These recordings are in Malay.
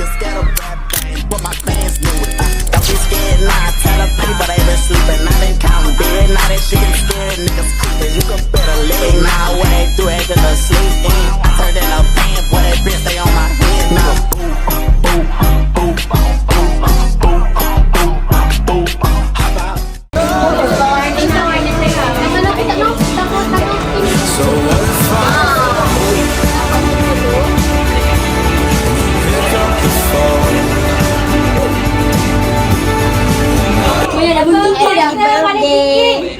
niggas scared of rap things, but my fans knew it. Don't be scared, nah, tell the people they been sleeping. I been counting big, now that shit get scared, niggas creeping. You can better leg, nah, what they do, they get to sleep in. I turned in a van, boy, that bitch stay on my head, nah. Boo, boo, boo, boo, boo, boo, boo, hop out. So what if I pick up the phone? Dah bunyi happy birthday.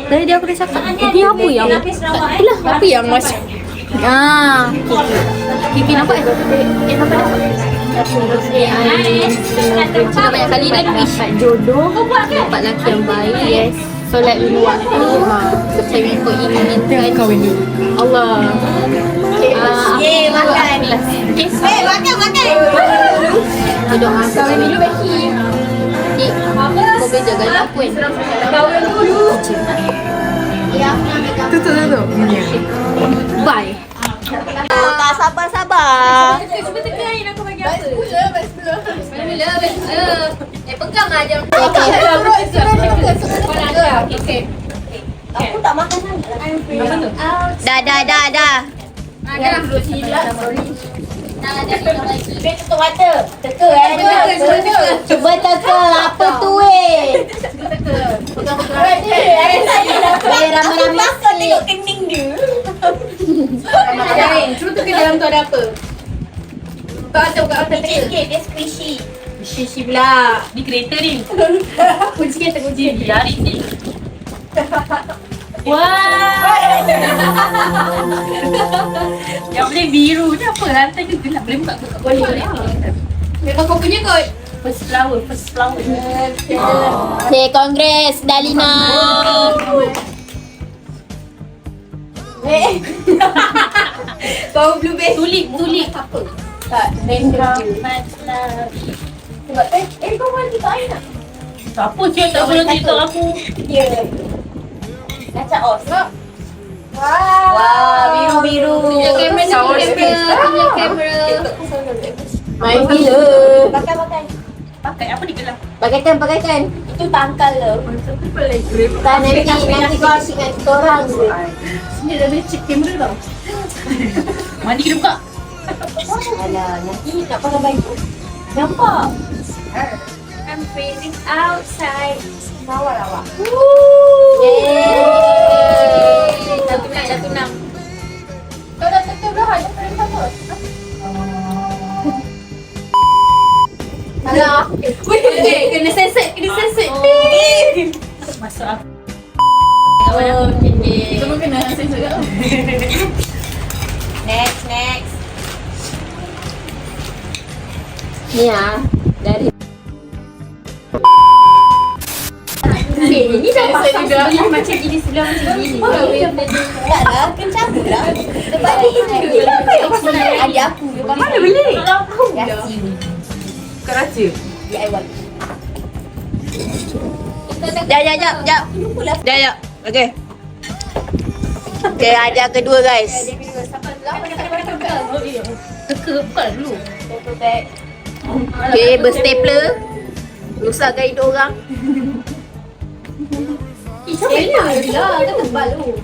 Tadi dia aku dah cakap, ini apa yang? Itulah, apa yang masuk? Kiki nampak nampak dah. Sudah banyak kali dah wish jodoh, dapat lelaki yang baik. Yes. Solat lima waktu. Saya ikut inginkan kahwin dulu. Allah. Makan. Makan. Doa kahwin dulu Becky. Kau beza dengan aku kan? Kahwin dulu. Tutup. Bye. Tak sabar. Cuba tengah Ain aku bagi apa? Bila. Pegang aja. Okay. Aku tak makan sangat. Dah. Ada dulu Tutup mata. Teka. Cuba teka apa tu Ramai-ramai kau tengok kening dia. Cuba tengok dalam tu ada apa? Kau ada Sikit dia squishy. Sisi pula. Di kereta ni. Kunci hari ni. Wah. Yang boleh biru ni apa? Lantai tu gelap. Boleh buka boleh. Memang kau punya kot. First flower. Okay, congrats Dalina. Bau blueberry. Tulip. Apa? Tak, random. Kau boleh cerita Ain tak? Apa cik tak boleh cerita aku? Ya. Kaca os. Wah, biru. Tunjuk kamera. Main gila. Pakai apa ni gelap? Pakaikan. Itu tangkal lo. Tak nanti kau asyik dengan kita orang. Sini dah boleh check kamera tau. Mandi kena buka. Alah, nanti nak pakai baju. Nampak? I'm freezing outside. Bawa awak. Yeay. Dah tunang. Kau dah tetap dah. Ada perintah kot. Alah. Kena sensor. Masuk aku. Kita pun kena sensor kat. Next. Ni dari ini dah pasang juga macam gini sebelah macam gini. Tak lah, kencang lah. Terbalik ni. Apa yang pasang adik aku? Mana beli? Tak tahu dah. Keraja. DIY. Jap. Okey. Okey, ada kedua guys. Teka buka dulu. Okey, berstapler. Rusakkan hidup orang. Enak je lah, kan tebal tu.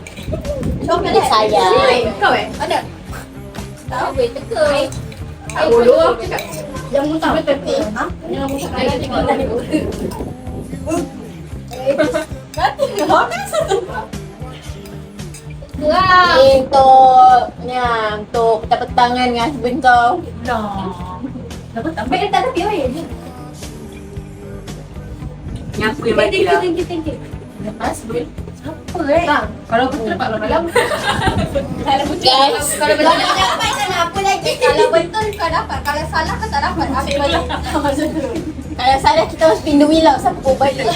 Coklat sayang. Kau ada? Tak boleh teka. Tak bodoh aku cakap. Jangan muntah. Ha? Jangan muntah. Jangan tengok. Mati ke? Habis tu. Wah. Untuk petang-petang kan dengan husband kau. Kenapa tak baik tak tapi air je. Yang aku yang bagi lah. Thank you. Lepas boleh. Siapa Kalau betul dapat malam. Kalau betul. Guys. Kalau betul dapat kan apa lagi? Kalau betul kau dapat. Kalau salah kau tak dapat. Apa balik? Kalau salah kita harus pindu milau. Siapa kau balik?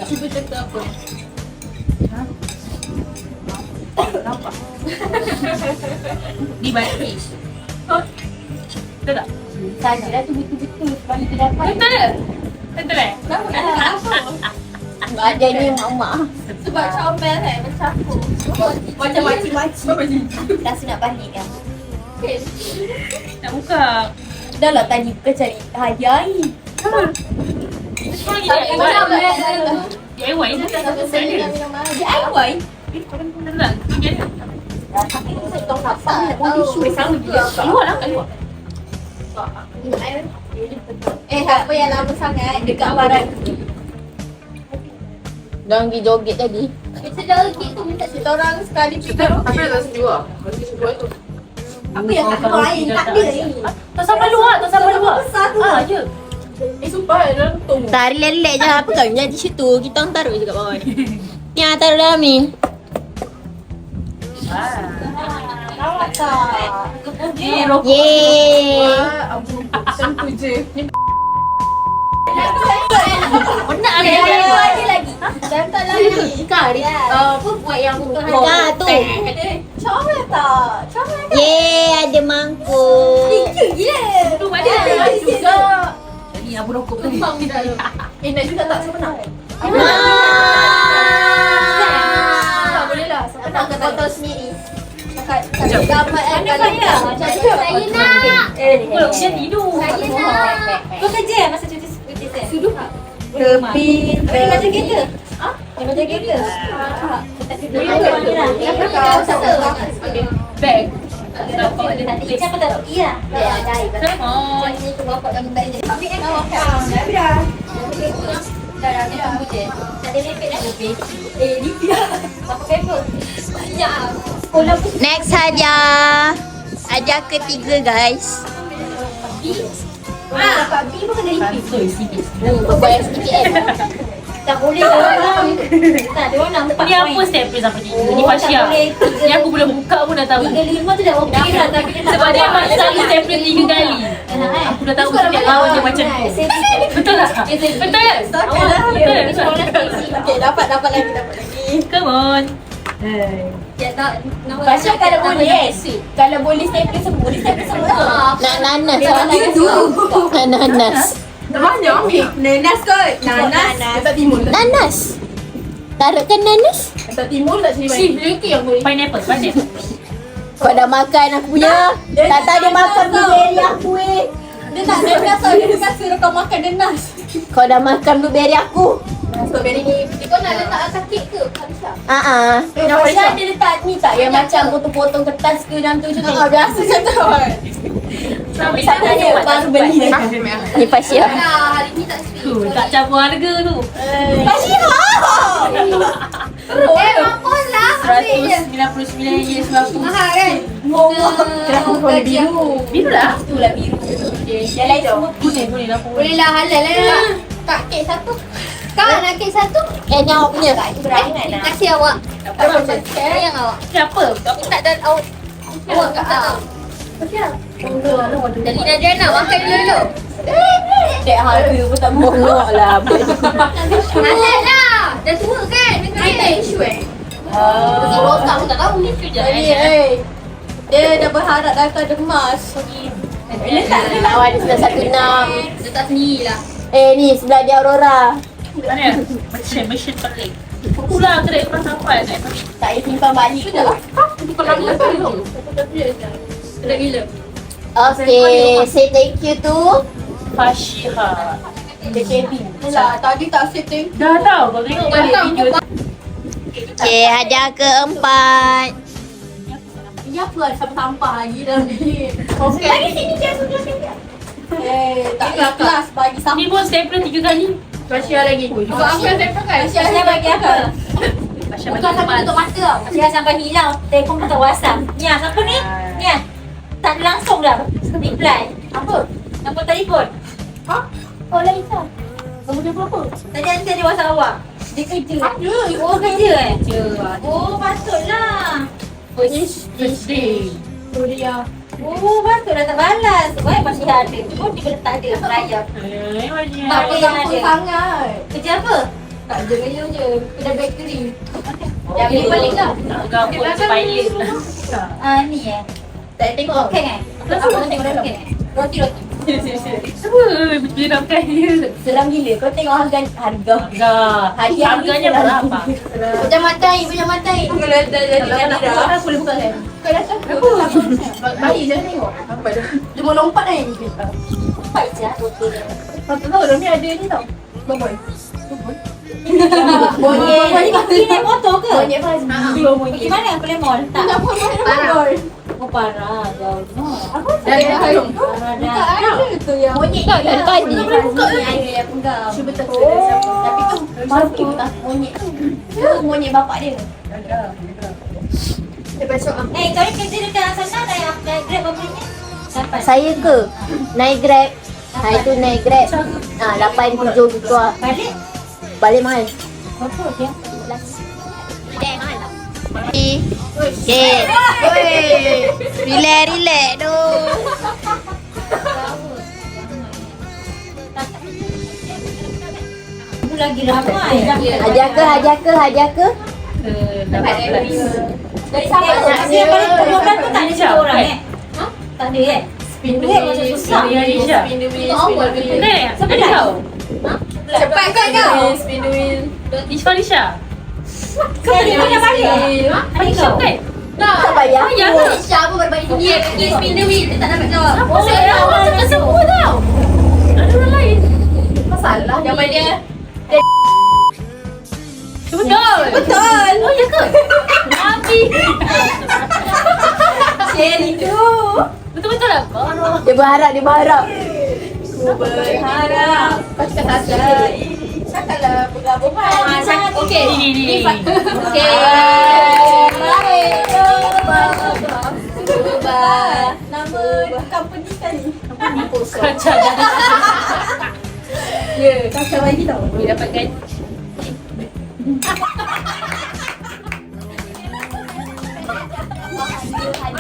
Cuba cakap apa? Nampak? Di balik. Betul tak? Sajalah tu betul-betul. Sebab kita dapat. Betul? Betul eh? Apa? Ada ni mak-mak. Sebab comel kan macam aku. Macam makcik-makcik. Rasa nak balik kan? Nak buka. Dah lah tadi bukan cari hadiah ni. DIY ni tak ada. DIY. Tenang. Sama dia. Kat luar lah, kat luar. Tak payah lama sangat dekat barang. Diorang pergi joget tadi. Kita joget tu minta kita orang sekali kita. Apa yang tak sejuk lah? Apa yang tak keluar air tak ada ni. Tak sampai luar, tak sampai luar. Besar tu. Je. Sumpah, dalam tu. Tarik lelek je apa kau jadi situ. Kita orang taruh je kat bawah. Ya, taruh dalam ni. Nampak tak? Yeay. Macam tu je. Nak ada lagi. Jangan lagi. Kari. Apa buat yang Ha, tu. comel tak? Comel tak? Yeay, ada mangkuk. Cute gila. Tu ada juga. Jadi abu rokok tu. Nak juga tak siapa nak? Tak boleh lah. Siapa nak foto sendiri? Kat gambar macam saya nak. Kalau dia tidur. Saya nak. Kau kerja masa cuti saya? Sudah. Tepi. Macam kerja? Macam kerja? Bag. Siapa tak? Iya. Come on. Next hadiah. Hadiah ketiga guys. Dapat B pun kena repeat. Bayar sikit kan. Tak boleh lah. Tak, dia orang nak Ni apa staples apa ni? Ni Fasya. Ni aku belum buka pun dah tahu. 3-5 tu dah okey lah. Tapi dia tak Sebab dia memang selalu staples 3 kali. Aku dah tahu setiap tahun dia macam tu. Betul tak? Betul tak? Betul. Okay, dapat lagi. Come on. Pasal kalau boleh kalau boleh stapler semua, boleh stapler semua. Nak nanas. Nak nanas. Banyak ambil. Nanas kot. Nanas. Dekat timur. Nanas. Taruhkan nanas. Dekat timur tak sini banyak. Yang boleh. Pineapple. Kau dah makan aku punya. Tata dia makan blueberry aku Dia nak nanas tau. Dia bukan suruh kau makan nanas. Kau dah makan blueberry aku. Strawberry ni. Kau nak letak atas kek ke? Kalisha. Pasal dia letak ni tak yang macam potong-potong kertas ke dalam tu je tu. Biasa macam tu kan. Sana dia baru beli dah. Ni Fasya. Hari ni tak sweet. Tak campur harga tu. Fasya! Mampus lah. Ambil je. 199 je 100. Mahal kan? Kenapa kau boleh biru? Biru lah. Itulah biru. Yang lain semua Boleh lah. Boleh lah halal lah. Kak kek satu. Kak nak kek satu? ni awak punya. Kasih awak. Sayang awak. Siapa? Aku tak dan awak. Awak tak tahu. Jadi Nadia nak makan dulu. Dek harga pun tak bongok lah. Halal lah. Dah tua kan? Dengan isu Si Rosa pun tak tahu ni tu je. Dia dah berharap dah ada emas. Letak lawan dia 196. Letak sendiri lah. Ni sebelah dia Aurora. Mana? Mesin pelik. Pulang kedai kurang sampai. Tak payah simpan balik ke? Bukan lama tu. Sedap gila. Okay, say thank you to Fashiha. JKB. Lah, tadi tak say thank you. Dah tahu kau tengok balik video. Okay, hadiah keempat. Ini apa ada sampah lagi dalam ni? Okey. Lagi sini je, sebelah sini. Tak ikhlas bagi sampah. Ni pun stapler 3 kali. Fasya lagi. Apa yang saya pakai? Fasya bagi apa? Fasya Bukan sampai tutup mata tau. Fasya sampai hilang. Telefon pun tak WhatsApp. Ni siapa ni? Ni tak ada langsung dah. Reply. Apa? Nombor telefon. Ha? Oh lagi tak? Nombor telefon apa? Tadi nanti ada WhatsApp awak. Dia kerja. Ada. Oh kerja Oh patutlah. First day. Oh dia. Oh patutlah tak balas. Baik masih ada. Oh dia kena tak ada layar. Tak ada yang ada. Sangat. Kerja apa? Tak ada kerja je. Kerja bakery. Yang beli balik ke? Gabung pilot. Ni tak tengok okey kan? Apa tengok okey? Roti. Apa menyeramkan dia? Seram gila. Kau tengok harga. Harganya berapa? Pejam mata. Kalau dah boleh buka kan? Kau rasa? Bayi je tengok. Dia mau lompat kan? Baik je. Kau tahu dalam ni ada ni tau. Boboy. Monyet naik motor ke? Monyet Faz. Pergi mana? Boleh mall? Tak. Parah. Oh parah. Jauh. Apa? Dah harum. Parah dah. Tu yang monyet Tak ada tadi. buka ni. Ada yang pegang. Cuba betul. Tapi tu parking tak monyet tu. Tu monyet bapak dia. Lepas tu Kau ni kerja dekat sana naik Grab apa ni? Sampai. Saya ke? Naik Grab. Itu naik Grab. 8-7 gitu lah. Balik mahal. Berapa dia? Okay. Relax tu. Aku lagi ramai. Hadiah ke? Dari siapa? Dia balik kemudian tu tak ada satu orang Tak ada kan? Duit macam susah. Aisyah. Siapa kau? cepat kau. Isfarisha. Kau pergi mana balik? Aisyah kan? Tak payah. Ya. Siapa berbalik dunia pergi spin the wheel. Dia tak dapat jawab. Oh, saya orang cakap semua tau. Ada orang lain. Masalah jawapan dia. Betul. Oh, ya ke? Abi. Cherry tu. Betul-betul lah. Baru. Dia berharap. Berharap. Kau cakap tak cakaplah bergabung. Okey. Ni. Okey. Baik. Ubah. Nama company sekali. Kacau. Ya, kacau lagi tau. Boleh dapatkan.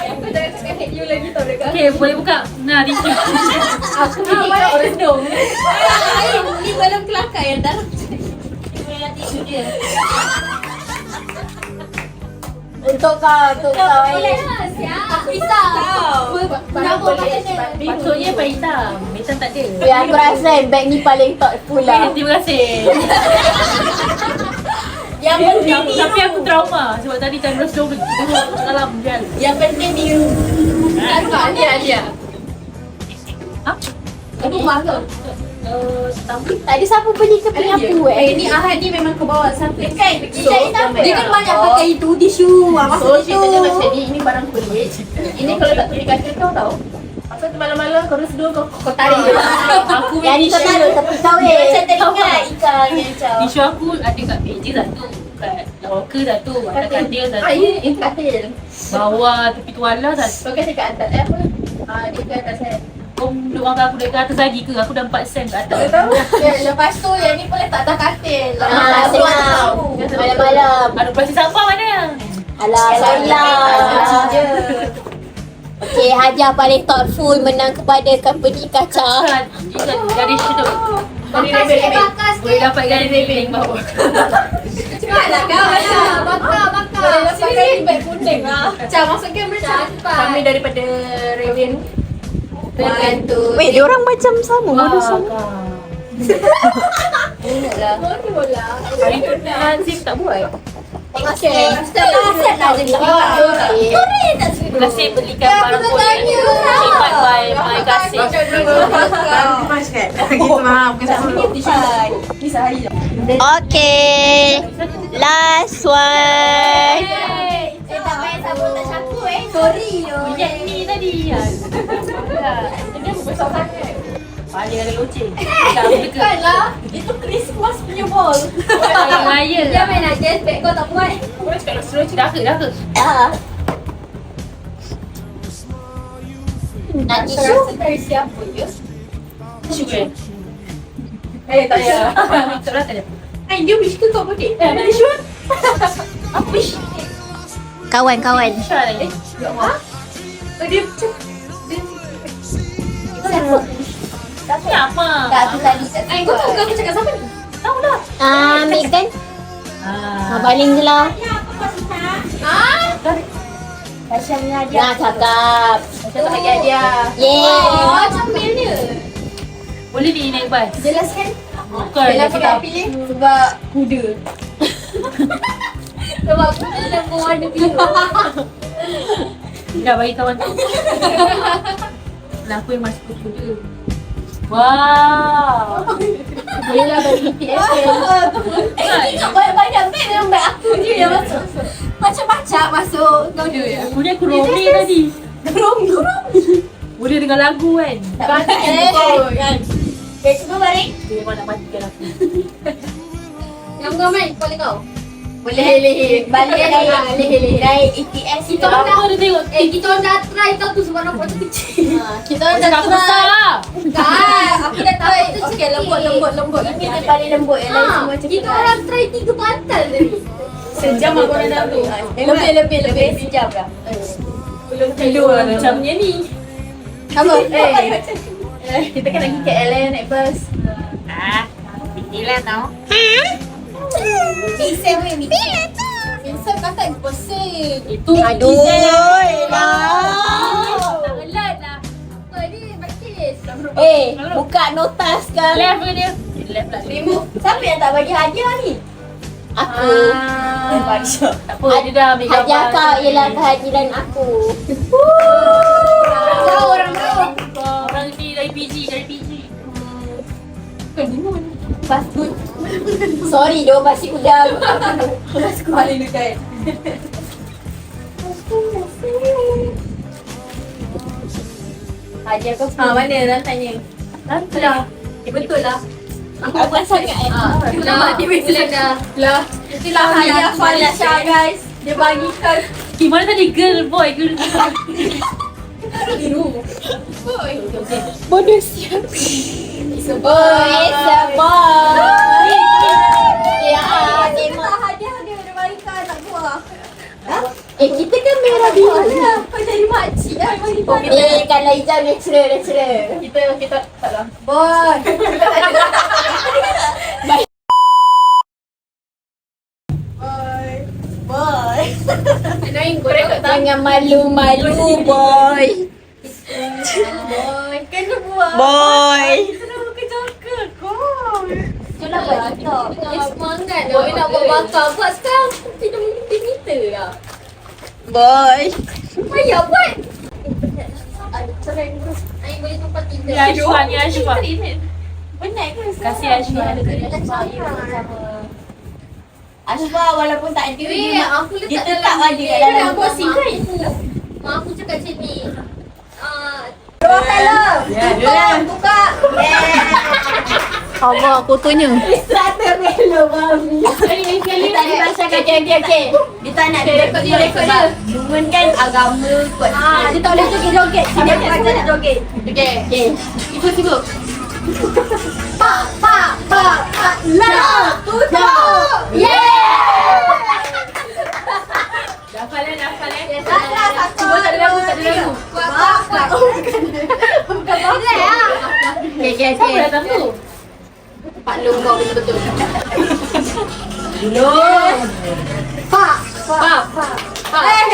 Aku jangan cakap hate you lagi tau dekat. Okey, boleh buka. Nah, tisu. Aku ni kau rendung. Ni belum kelakar yang dalam. Boleh nak tisu dia. Untuk kau. Aku risau. Kenapa boleh? Patutnya Pak Hitam. Hitam tak ada. Ya, aku rasa bag ni paling thoughtful lah. Terima kasih. Yang penting ni. Tapi aku trauma sebab tadi tanggal 12 malam kan. Yang penting ni. Dia. Ha? Aku bangga. Tadi siapa beli ke penyapu Ni Ahad ni memang ke bawah satu. Kan? Dia kan banyak pakai itu tisu. Masuk ceritanya macam ni. Ini barang kulit. Ini kalau tak tulis kata kau tahu. Pasal tu malam-malam kau rasa dulu kau tarik je. Aku Yang ni kau taruh tepi kau Macam teringat ikan yang macam. tisu aku ada kat meja satu, kat locker satu, ada katil satu, Ini katil. bawah tepi tuala satu. Kau kan dekat atas apa? Dia ke atas kan. Kau duduk angkat aku dekat atas lagi ke? Aku dah 4 sen kat atas. Tahu? Lepas tu yang ni pun letak atas katil. Malam-malam. Aduh, plastik sampah mana? Alah, salah. Okey, hadiah paling thoughtful menang kepada company kaca. Ikan garis tu. Bakas Boleh dapat garis rebel bawah. Cepatlah kau. Bakar. Sini beg kuning lah. Macam masuk kamera cepat. Kami daripada Raven. Bantu. Weh, dia orang macam sama. Bodoh sama. Bola. Hari tu Nazif tak buat. Okey. Setelah lah jadi. Terima kasih belikan barang kulit. Cepat by my kasih. Okay, last one. tak payah sabun tak syaku Sorry yo. Minyak ni tadi. Ini aku besar sangat. Paling ada loceng. Tak ada Kan lah. Itu Christmas punya ball. Yang raya Dia lah. main nak jazz bag kau tak buat. Kau cakap loceng dah ke? Nak tisu? Dari siapa je? Tisu ke? Tak payah. Tak belakang je. Dia wish ke kau body? Ada tisu? Apa wish? Kawan-kawan. Syah lagi. Dia macam Siapa? Siapa? Tak, tu tadi. kau tahu ke aku cakap siapa ni? Tahu lah. Megan. Baling je lah. Tasha punya hadiah. Nak cakap. Macam tak bagi hadiah. Yeay. Comel dia. Boleh ni naik bas. Jelaskan. Bukan. Kenapa tak pilih? Sebab kuda. Sebab kuda dan berwarna biru. Dah bagi kawan tu. Kenapa yang masuk ke kuda? Wow. Bolehlah bagi PSL. Banyak beg memang beg aku je yang masuk. Macam-macam masuk. Kau dia ya? Kuda Kuromi tadi. Keromi. Boleh dengar lagu kan? Tak patut kan. Okay, cuba baring. Dia memang nak matikan aku. Yang kau main, boleh kau? Boleh. Balik naik ETS. Kita orang dah tengok. Kita orang dah try tau tu sebab nampak macam kecil. Kita orang dah Macam aku besar try. lah. Tak, aku dah try tu sikit lembut. Ini yang paling lembut. Yang lain semua macam kita orang try 3 bantal tadi. Sejam aku orang dah tu. Lebih sejam dah. Belum tidur lah macamnya ni. Apa? Kita kan lagi KL naik bus. Gila tau. Vincent weh, Vincent kata bosen. Itu Aduh. Tak alert lah. Apa ni? Bakis. Buka notas kan. left ke dia? Left lah. Remove. Siapa yang tak bagi hadiah ni? Aku. Tak apa, dia dah ambil gambar. Hadiah kau ialah kehadiran aku. Kau orang tahu. Orang ni dari PG. Pas good. Sorry doh masih udang. Pas kuali dekat. Hadiah kau. Mana nak tanya? Dah. Betul lah. Aku bukan sangat Itulah dia betul dah. Lah. Itulah hadiah Falisha guys. Dia bagikan. Gimana tadi girl boy? bodoh siap. It's a Boy, sabar. Ya, Kita hadiah dia bagikan tak buah. kita kan merah biru. Kau jadi makcik lah bagi kau. Kalau hijau natural. Kita tak lah. Boy. Boy. Annoying korek tak? Jangan malu-malu, boy. Boy. Kena buat. Boy. Kenapa kejangka kau? Itulah buat TikTok. Semangat dah. Boy nak buat bakar. Buat sekarang. Tidak mungkin kita lah. Boy. Payah buat. Ada cerai dulu. Aing boleh tempat tidur. Ni Ashfa. Penat ke? Kasih Ashfa. Ashfa walaupun tak ada aku dia tetap ada kat dalam kursi kan? Mak aku cakap macam ni. Dua color. Buka. Allah, fotonya. Strata melo mami. Tadi Masya kata okey. Dia tak nak rekod dia. Momen kan agama kuat. Dia tak boleh joget-joget. Dia baca nak joget. Okey. Itu sibuk. Pa. La. Tutup. Yeah. Dah hafal. Cuba tak ada lagu. Bukan boleh ah. Okey. Siapa datang tu? Pak Long kau betul-betul. Pa.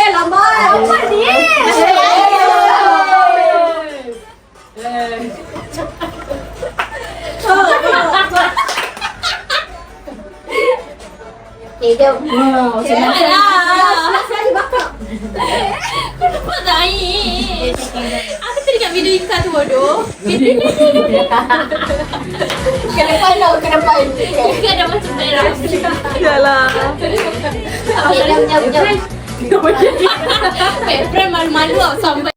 Lambat. Apa ni? Jom. Sekali bakar. Kenapa tak air? Aku tadi kat video ikan tu bodoh. Kena pandang ke depan. Ikan dah macam merah. Jom. Friend malu-malu tau sampai